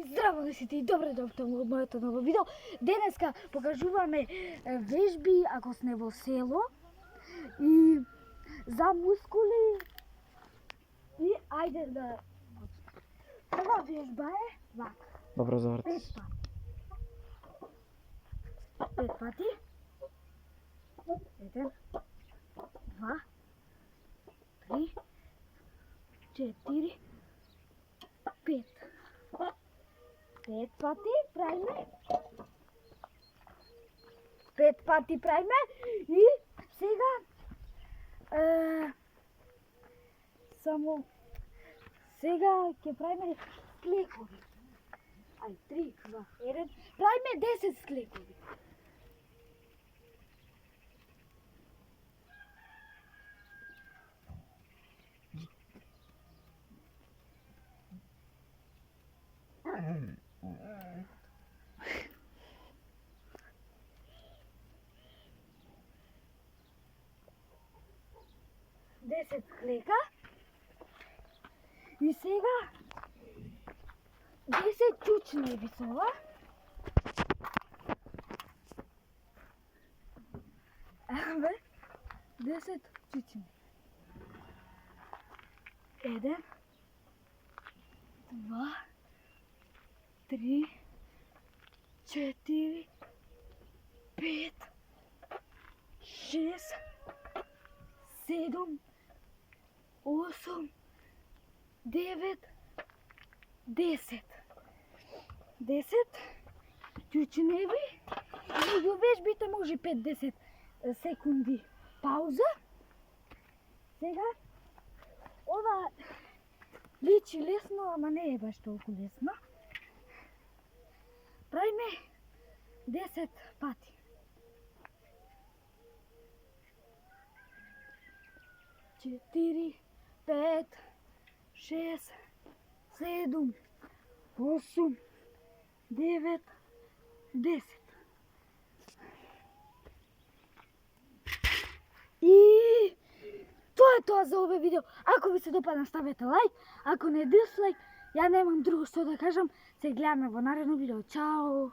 Здраво да сите и добре дојдовте во моето ново видео. Денеска покажуваме вежби ако сме во село и за мускули. И ајде да прва вежба е вака. Добро заврти. 5 пати. 1, 2, 3, 4, 5. 5 пати правиме. 5 пати правиме и сега само сега ќе правиме склекови. Ај 3, 2, 1. Правиме 10 склекови. Десет клека и сега 10 чучни висова. Еве 10 чучни. 1, 2, 3, 4, 5, 6, 7, 8, 9, 10. 10 чучневи. Меѓу вежбите може 5-10 секунди пауза. Сега ова личи лесно, ама не е баш толку лесно. Правиме 10 пати. 4, 5, 6, 7, 8, 9, 10. И тоа е тоа за овој видео. Ако ви се допадна, ставете лайк, ако не дислайк, ја немам друго што да кажам. Се гледаме во наредно видео. Чао!